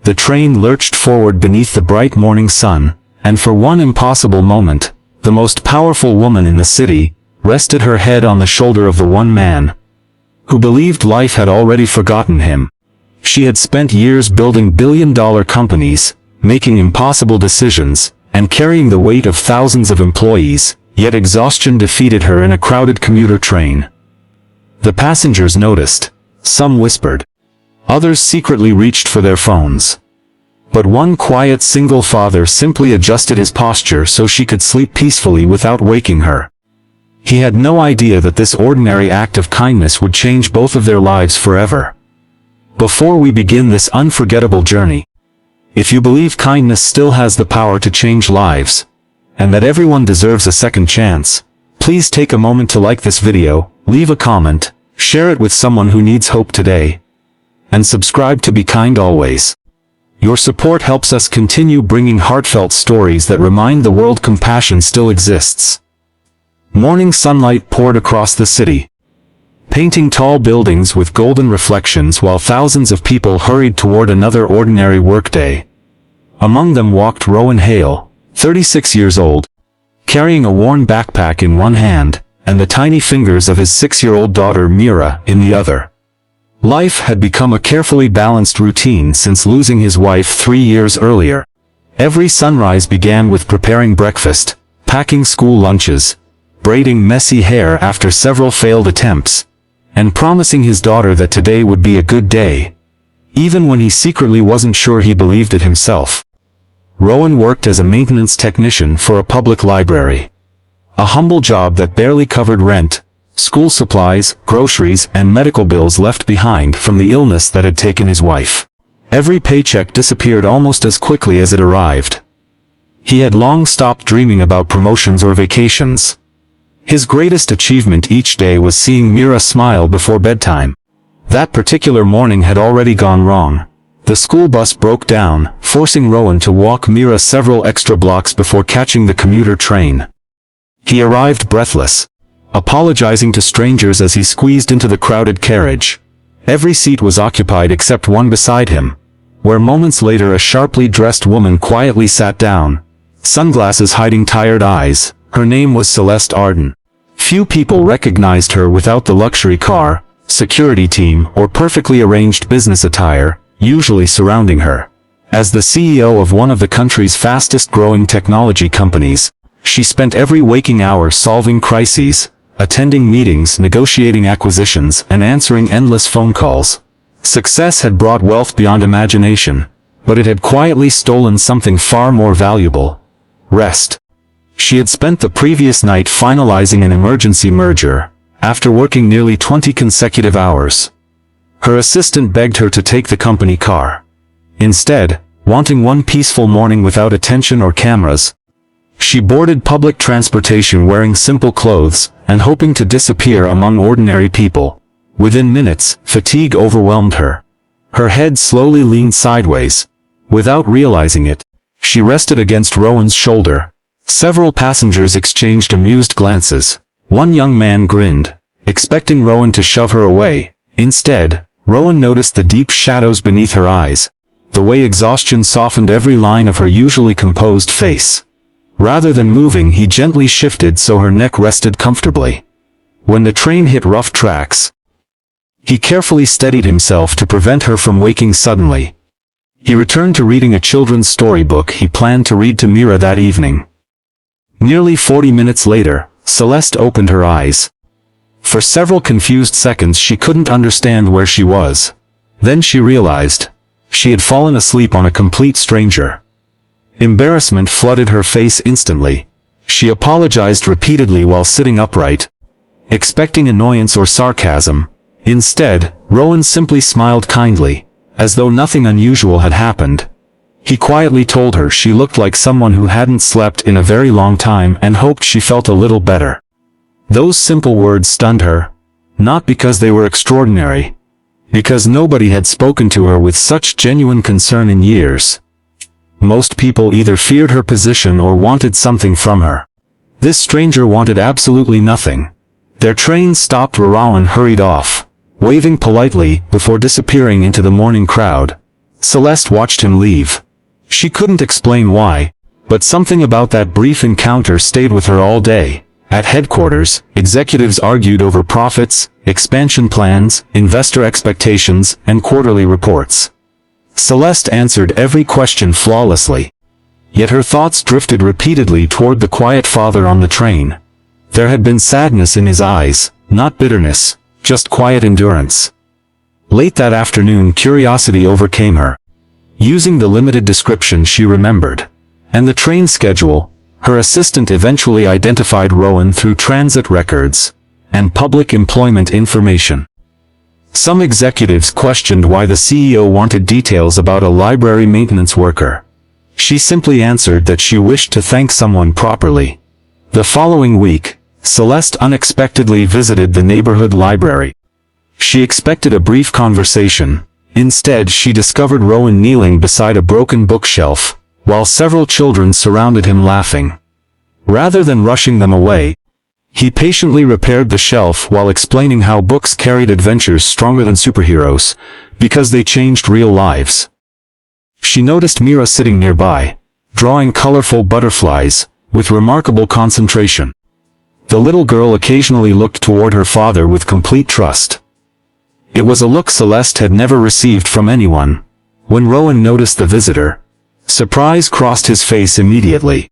The train lurched forward beneath the bright morning sun, and for one impossible moment, the most powerful woman in the city rested her head on the shoulder of the one man who believed life had already forgotten him. She had spent years building billion-dollar companies, making impossible decisions, and carrying the weight of thousands of employees, yet exhaustion defeated her in a crowded commuter train. The passengers noticed. Some whispered. Others secretly reached for their phones. But one quiet single father simply adjusted his posture so she could sleep peacefully without waking her. He had no idea that this ordinary act of kindness would change both of their lives forever. Before we begin this unforgettable journey, if you believe kindness still has the power to change lives, and that everyone deserves a second chance, please take a moment to like this video, leave a comment, share it with someone who needs hope today, and subscribe to Be Kind Always. Your support helps us continue bringing heartfelt stories that remind the world compassion still exists. Morning sunlight poured across the city, painting tall buildings with golden reflections while thousands of people hurried toward another ordinary workday. Among them walked Rowan Hale, 36 years old, carrying a worn backpack in one hand, and the tiny fingers of his 6-year-old daughter Mira in the other. Life had become a carefully balanced routine since losing his wife 3 years earlier. Every sunrise began with preparing breakfast, packing school lunches, braiding messy hair after several failed attempts, and promising his daughter that today would be a good day, even when he secretly wasn't sure he believed it himself. Rowan worked as a maintenance technician for a public library. A humble job that barely covered rent, school supplies, groceries, and medical bills left behind from the illness that had taken his wife. Every paycheck disappeared almost as quickly as it arrived. He had long stopped dreaming about promotions or vacations. His greatest achievement each day was seeing Mira smile before bedtime. That particular morning had already gone wrong. The school bus broke down, forcing Rowan to walk Mira several extra blocks before catching the commuter train. He arrived breathless, apologizing to strangers as he squeezed into the crowded carriage. Every seat was occupied except one beside him, where moments later a sharply dressed woman quietly sat down, sunglasses hiding tired eyes. Her name was Celeste Arden. Few people recognized her without the luxury car, security team, or perfectly arranged business attire, usually surrounding her. As the CEO of one of the country's fastest-growing technology companies, she spent every waking hour solving crises, attending meetings, negotiating acquisitions, and answering endless phone calls. Success had brought wealth beyond imagination, but it had quietly stolen something far more valuable: rest. She had spent the previous night finalizing an emergency merger, after working nearly 20 consecutive hours. Her assistant begged her to take the company car. Instead, wanting one peaceful morning without attention or cameras, she boarded public transportation wearing simple clothes, and hoping to disappear among ordinary people. Within minutes, fatigue overwhelmed her. Her head slowly leaned sideways. Without realizing it, she rested against Rowan's shoulder. Several passengers exchanged amused glances. One young man grinned, expecting Rowan to shove her away. Instead, Rowan noticed the deep shadows beneath her eyes, the way exhaustion softened every line of her usually composed face. Rather than moving, he gently shifted so her neck rested comfortably. When the train hit rough tracks, he carefully steadied himself to prevent her from waking suddenly. He returned to reading a children's storybook he planned to read to Mira that evening. Nearly 40 minutes later, Celeste opened her eyes. For several confused seconds she couldn't understand where she was. Then she realized. She had fallen asleep on a complete stranger. Embarrassment flooded her face instantly. She apologized repeatedly while sitting upright, expecting annoyance or sarcasm. Instead, Rowan simply smiled kindly, as though nothing unusual had happened. He quietly told her she looked like someone who hadn't slept in a very long time and hoped she felt a little better. Those simple words stunned her, not because they were extraordinary, because nobody had spoken to her with such genuine concern in years. Most people either feared her position or wanted something from her. This stranger wanted absolutely nothing. Their train stopped. Rowan hurried off, waving politely before disappearing into the morning crowd. Celeste watched him leave. She couldn't explain why, but something about that brief encounter stayed with her all day. At headquarters, executives argued over profits, expansion plans, investor expectations, and quarterly reports. Celeste answered every question flawlessly. Yet her thoughts drifted repeatedly toward the quiet father on the train. There had been sadness in his eyes, not bitterness, just quiet endurance. Late that afternoon, curiosity overcame her. Using the limited description she remembered, and the train schedule, her assistant eventually identified Rowan through transit records and public employment information. Some executives questioned why the CEO wanted details about a library maintenance worker. She simply answered that she wished to thank someone properly. The following week, Celeste unexpectedly visited the neighborhood library. She expected a brief conversation. Instead, she discovered Rowan kneeling beside a broken bookshelf, while several children surrounded him laughing. Rather than rushing them away, he patiently repaired the shelf while explaining how books carried adventures stronger than superheroes, because they changed real lives. She noticed Mira sitting nearby, drawing colorful butterflies, with remarkable concentration. The little girl occasionally looked toward her father with complete trust. It was a look Celeste had never received from anyone. When Rowan noticed the visitor, surprise crossed his face immediately.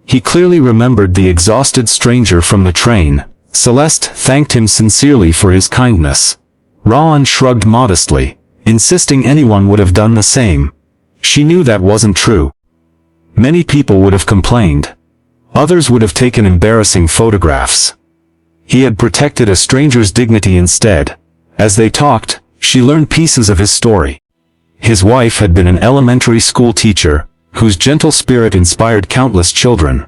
He clearly remembered the exhausted stranger from the train. Celeste thanked him sincerely for his kindness. Rowan shrugged modestly, insisting anyone would have done the same. She knew that wasn't true. Many people would have complained. Others would have taken embarrassing photographs. He had protected a stranger's dignity instead. As they talked, she learned pieces of his story. His wife had been an elementary school teacher, whose gentle spirit inspired countless children.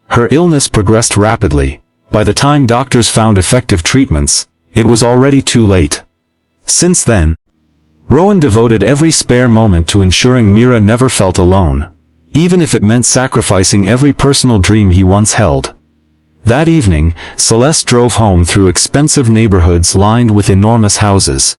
Her illness progressed rapidly. By the time doctors found effective treatments, it was already too late. Since then, Rowan devoted every spare moment to ensuring Mira never felt alone, even if it meant sacrificing every personal dream he once held. That evening, Celeste drove home through expensive neighborhoods lined with enormous houses.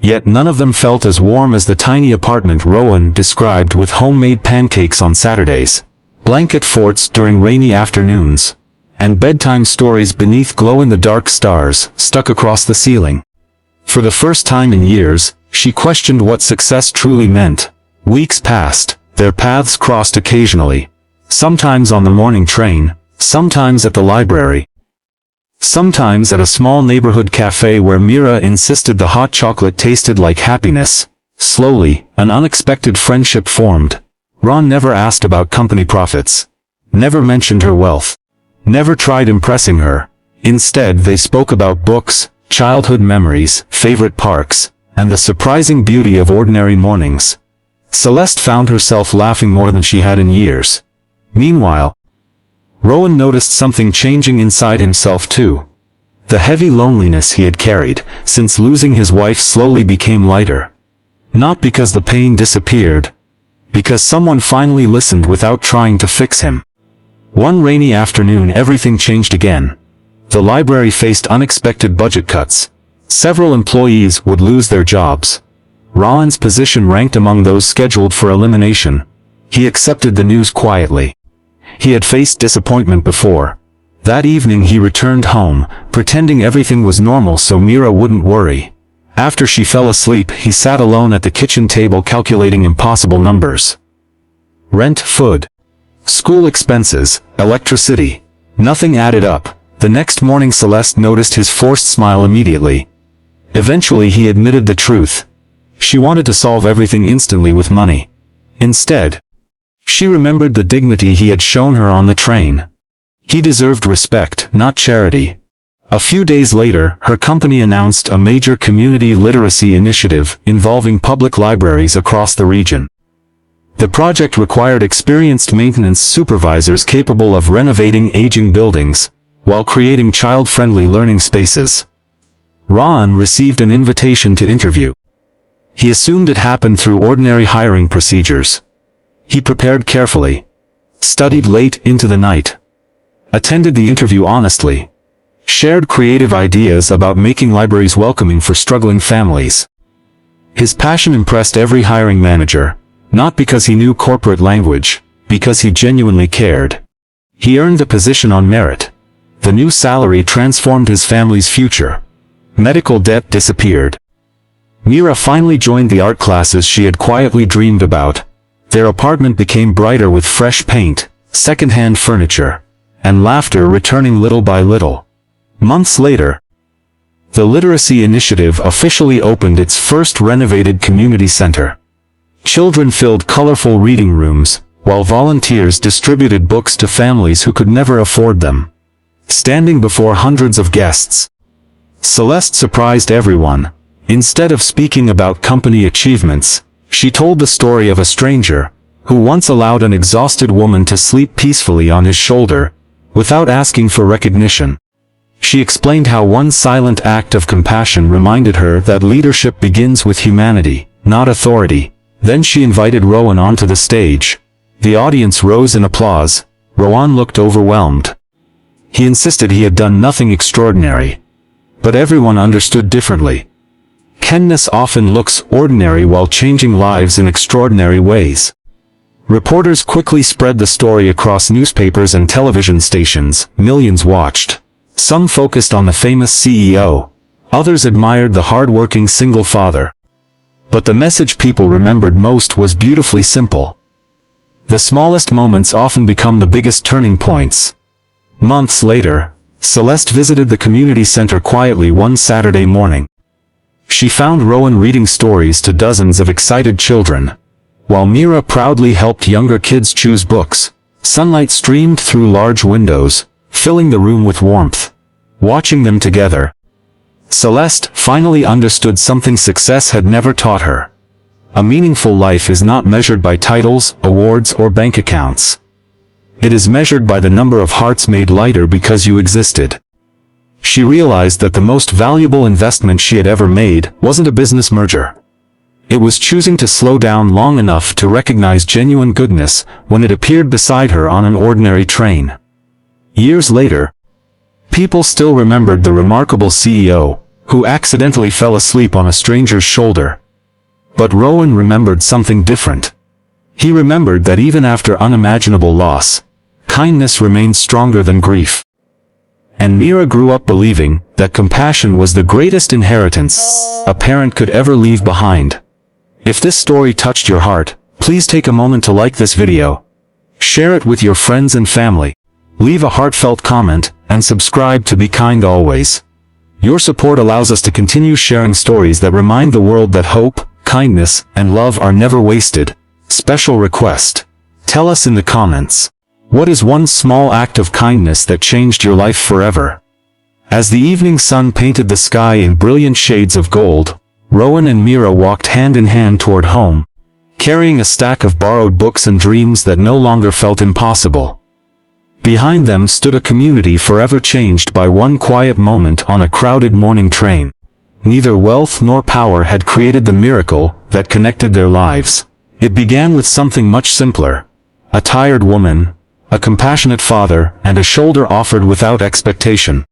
Yet none of them felt as warm as the tiny apartment Rowan described, with homemade pancakes on Saturdays, blanket forts during rainy afternoons, and bedtime stories beneath glow-in-the-dark stars stuck across the ceiling. For the first time in years, she questioned what success truly meant. Weeks passed, their paths crossed occasionally, sometimes on the morning train, sometimes at the library, sometimes at a small neighborhood cafe where Mira insisted the hot chocolate tasted like happiness. Slowly, an unexpected friendship formed. Ron never asked about company profits, never mentioned her wealth, never tried impressing her. Instead, they spoke about books, childhood memories, favorite parks, and the surprising beauty of ordinary mornings. Celeste found herself laughing more than she had in years. Meanwhile, Rowan noticed something changing inside himself too. The heavy loneliness he had carried since losing his wife slowly became lighter. Not because the pain disappeared, because someone finally listened without trying to fix him. One rainy afternoon, everything changed again. The library faced unexpected budget cuts. Several employees would lose their jobs. Rowan's position ranked among those scheduled for elimination. He accepted the news quietly. He had faced disappointment before. That evening he returned home, pretending everything was normal so Mira wouldn't worry. After she fell asleep, he sat alone at the kitchen table calculating impossible numbers. Rent, food, school expenses, electricity. Nothing added up. The next morning Celeste noticed his forced smile immediately. Eventually he admitted the truth. She wanted to solve everything instantly with money. Instead, she remembered the dignity he had shown her on the train. He deserved respect, not charity. A few days later, her company announced a major community literacy initiative involving public libraries across the region. The project required experienced maintenance supervisors capable of renovating aging buildings, while creating child-friendly learning spaces. Ron received an invitation to interview. He assumed it happened through ordinary hiring procedures. He prepared carefully, studied late into the night, attended the interview honestly, shared creative ideas about making libraries welcoming for struggling families. His passion impressed every hiring manager, not because he knew corporate language, because he genuinely cared. He earned the position on merit. The new salary transformed his family's future. Medical debt disappeared. Mira finally joined the art classes she had quietly dreamed about. Their apartment became brighter with fresh paint, second-hand furniture, and laughter returning little by little. Months later, the Literacy Initiative officially opened its first renovated community center. Children filled colorful reading rooms, while volunteers distributed books to families who could never afford them. Standing before hundreds of guests, Celeste surprised everyone. Instead of speaking about company achievements, she told the story of a stranger, who once allowed an exhausted woman to sleep peacefully on his shoulder, without asking for recognition. She explained how one silent act of compassion reminded her that leadership begins with humanity, not authority. Then she invited Rowan onto the stage. The audience rose in applause. Rowan looked overwhelmed. He insisted he had done nothing extraordinary. But everyone understood differently. Kindness often looks ordinary while changing lives in extraordinary ways. Reporters quickly spread the story across newspapers and television stations. Millions watched. Some focused on the famous CEO. Others admired the hard-working single father. But the message people remembered most was beautifully simple. The smallest moments often become the biggest turning points. Months later, Celeste visited the community center quietly one Saturday morning. She found Rowan reading stories to dozens of excited children. While Mira proudly helped younger kids choose books, sunlight streamed through large windows, filling the room with warmth. Watching them together, Celeste finally understood something success had never taught her. A meaningful life is not measured by titles, awards, or bank accounts. It is measured by the number of hearts made lighter because you existed. She realized that the most valuable investment she had ever made wasn't a business merger. It was choosing to slow down long enough to recognize genuine goodness when it appeared beside her on an ordinary train. Years later, people still remembered the remarkable CEO, who accidentally fell asleep on a stranger's shoulder. But Rowan remembered something different. He remembered that even after unimaginable loss, kindness remained stronger than grief. And Mira grew up believing that compassion was the greatest inheritance a parent could ever leave behind. If this story touched your heart, please take a moment to like this video. Share it with your friends and family. Leave a heartfelt comment, and subscribe to Be Kind Always. Your support allows us to continue sharing stories that remind the world that hope, kindness, and love are never wasted. Special request. Tell us in the comments. What is one small act of kindness that changed your life forever? As the evening sun painted the sky in brilliant shades of gold, Rowan and Mira walked hand in hand toward home, carrying a stack of borrowed books and dreams that no longer felt impossible. Behind them stood a community forever changed by one quiet moment on a crowded morning train. Neither wealth nor power had created the miracle that connected their lives. It began with something much simpler. A tired woman, a compassionate father, and a shoulder offered without expectation.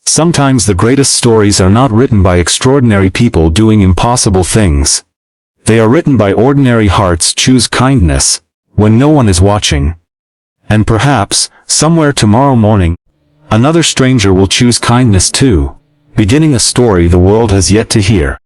Sometimes the greatest stories are not written by extraordinary people doing impossible things. They are written by ordinary hearts choose kindness when no one is watching. And perhaps, somewhere tomorrow morning, another stranger will choose kindness too, beginning a story the world has yet to hear.